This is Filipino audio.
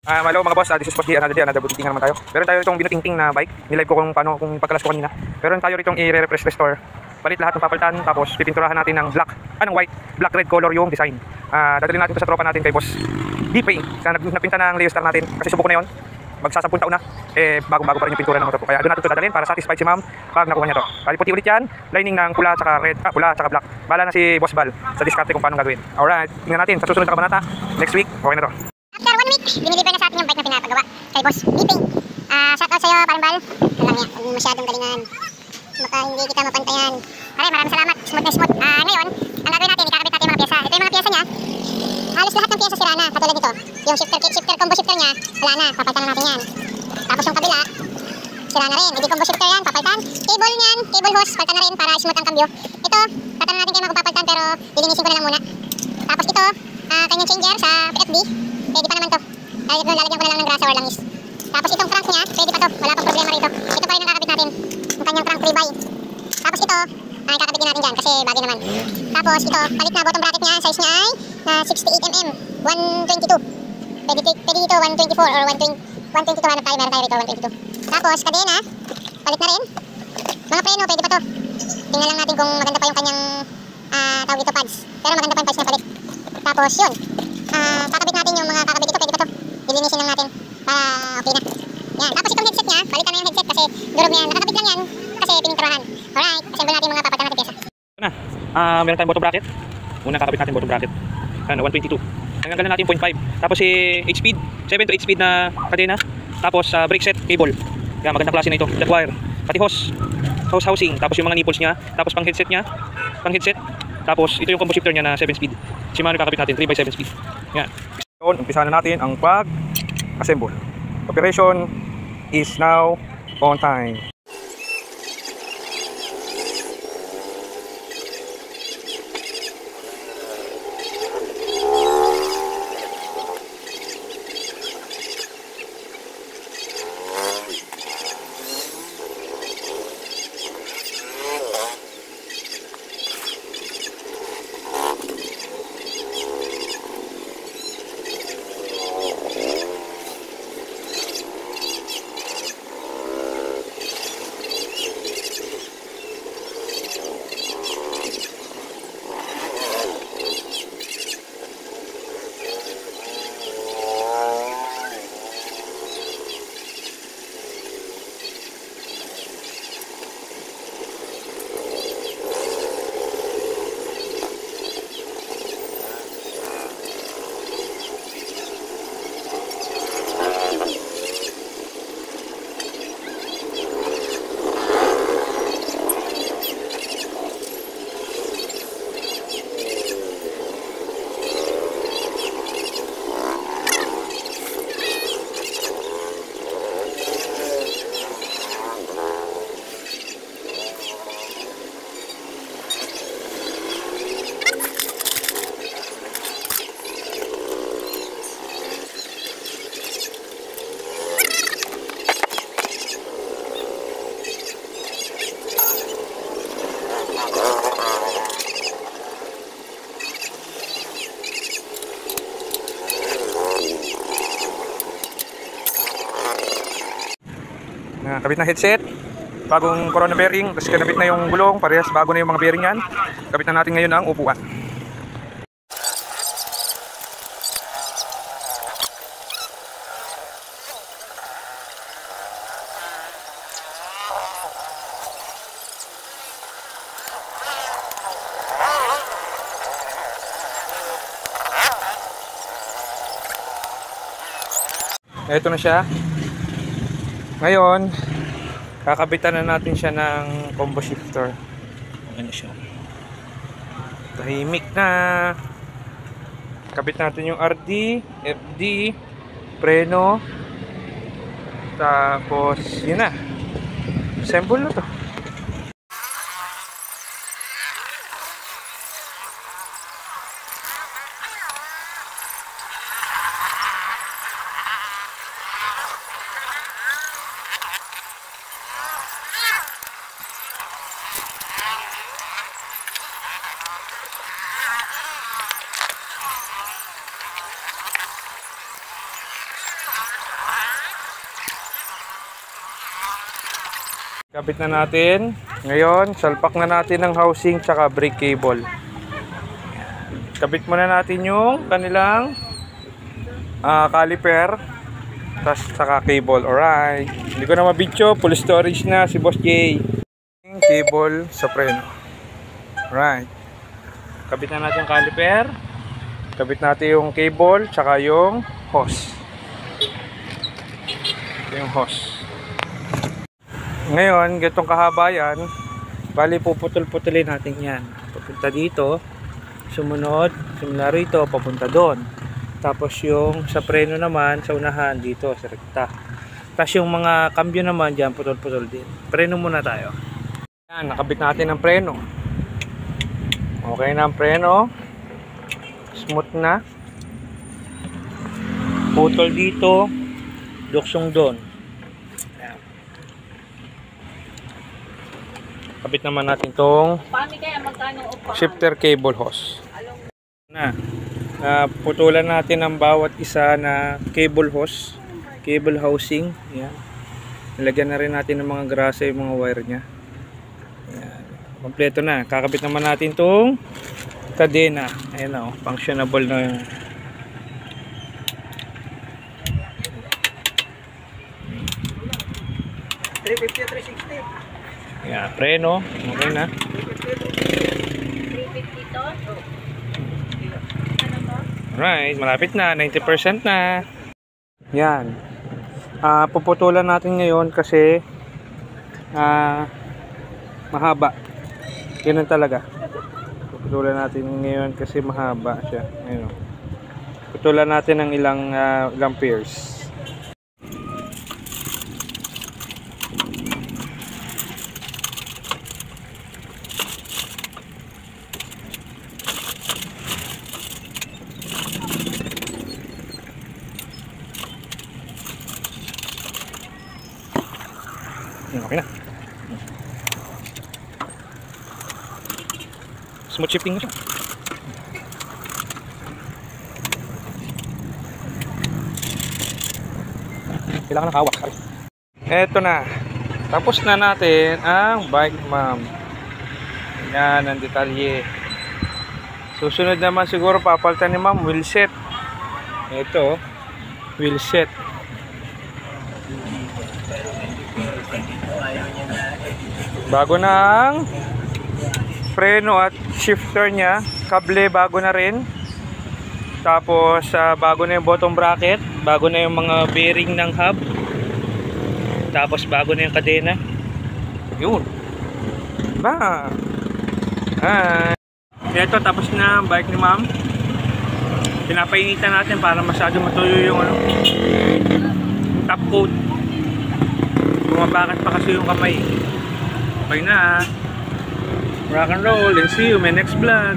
Hello mga boss, this is Boss D, another butiking naman tayo. Meron tayo itong binutingting na bike. Nilive ko kung pagkalas ko kanina. Meron tayo ritong i-refresh restore. Palit lahat ng papalitan, tapos pipinturahan natin ng white, black red color yung design. Dadalhin natin ito sa tropa natin kay Boss D Paint. Sa nagpinta ng Leo Star natin, kasi subok ko na yun. Magsasampung taon na, bago pa rin yung pintura ng motor ko. Kaya doon natin ito dadalhin para satisfied si ma'am pag nakuha niya to. Bali puti ulit yan, lining ng pula tsaka red, pula tsaka black. Bala na si Boss Bal sa diskarte kung paano gagawin. Alright, tingnan natin sa susunod na kabanata. Next week, okay na to. After 1 week, diniliver na sa atin yung bike na pinapagawa kay Boss D-Paint. Shoutout sa'yo, parang Bal. Alam niya, huwag masyadong galingan. Baka hindi kita mapantayan. Maraming salamat. Smooth na smooth. Ngayon, ang gagawin natin, ikakabit natin yung mga pyesa. Ito yung mga pyesa niya. Halos lahat ng pyesa sira na, katulad nito. Yung combo shifter niya, wala na, papalitan na natin yan. Tapos yung kabila, sira na rin. Hindi combo shifter yan, papalitan. Cable niyan, cable hose, palitan na rin para smooth ang cambio. Ito, tatanong natin kayo mga kung papalitan pero lilinisin ko na lang muna. Tapos ito, kanyang changer sa PFD. Pwede pa naman to. Lalagyan ko na lang ng grasa or langis. Tapos itong crank niya, pwede pa to. Wala pang problema rito. Ito pa rin ang kakabit natin. Yung kanyang crank pre-buy. Tapos ito, kakabit din natin dyan kasi bagay naman. Tapos ito, palit na bottom bracket niya. Size niya ay 68mm, 122. Pwede dito 124 or 122 hanap tayo. Meron tayo rito 122. Tapos kadena, palit na rin. Mga preno, pwede pa to. Tingnan lang natin kung maganda pa yung kanyang tawag dito pads. Pero maganda pa yung pads na palit. Tapos yun, kakabit natin yung mga kakabit ito, pwede pa to. Lilinisin lang natin para okay na. Yan, tapos itong headset niya, palitan na yung headset kasi durog niya. Nakakabit lang yan kasi pininturahan. Alright, assemble natin yung mga papalitan natin pyesa. Meron tayong bottom bracket. Una kakabit natin bottom bracket. 122. Hanggang natin 0.5. Tapos si 8 speed, 7 to 8 speed na kadena. Tapos brake set cable. Yan, magandang klase na ito. Flat wire. Pati hose housing. Tapos yung mga nipples niya. Tapos pang headset niya. Tapos ito yung combo shifter niya na 7 speed. Shimano kakabit natin 3x7 speed. Yan. Umpisa na natin ang pag-assemble. Operation is now on time. Kabit na headset, bagong corona bearing, tapos kabit na yung gulong, parehas bago na yung mga bearing yan. Kabit na natin ngayon ang upuan. Ito na siya. Ngayon, kakabitan na natin siya ng combo shifter. Ano siya? Tahimik na. Kabit natin yung RD, FD, preno. Tapos, yun na. Assemble na to. Kapit na natin. Ngayon, salpak na natin ng housing tsaka brake cable. Kapit muna natin yung kanilang caliper tas saka cable. Alright. Hindi ko na mabidyo. Full storage na si Boss J. Cable sa preno. Alright. Kapit na natin yung caliper. Kapit natin yung cable tsaka yung hose. Ito yung hose. Ngayon, ganitong kahaba yan. Bali, puputol-putulin natin yan. Papunta dito. Sumunod. Simula rito, papunta doon. Tapos yung sa preno naman, sa unahan, dito, sa rekta. Tapos yung mga kambyo naman, dyan, putol-putol din. Preno muna tayo. Yan, nakabit natin ang preno. Okay na ang preno. Smooth na. Putol dito. Duksong doon. Kapit naman natin tong shifter cable hose. Putulan natin ang bawat isa na cable hose, cable housing. Yan. Nilagyan na rin natin ng mga grasa yung mga wire nya. Yan. Kompleto na. Kakabit naman natin tong kadena. Ayan na, functionable na yung yeah, preno. Okay na. Alright, malapit na. 90% na. Yan. Puputulan natin ngayon kasi mahaba. Ganun talaga. Puputulan natin ngayon kasi mahaba siya. Ayun. Putulan natin ng ilang pairs. Okay na. Smooth shifting na siya. Kailangan ng hawak. Eto na. Tapos na natin ang bike ma'am. Yan ang detalye. Susunod naman siguro papalitan ni ma'am wheel set. Ito wheel set. Bago na ang preno at shifter nya, kable bago na rin. Tapos bago na yung bottom bracket, bago na yung mga bearing ng hub. Tapos bago na yung kadena. Yun. Ba. Ito tapos na ang bike ni ma'am. Pinapainitan natin para masyado matuyo yung yung top coat. Bumabakat pa kasi yung kamay. Okay na. Rock and roll and see you in my next vlog.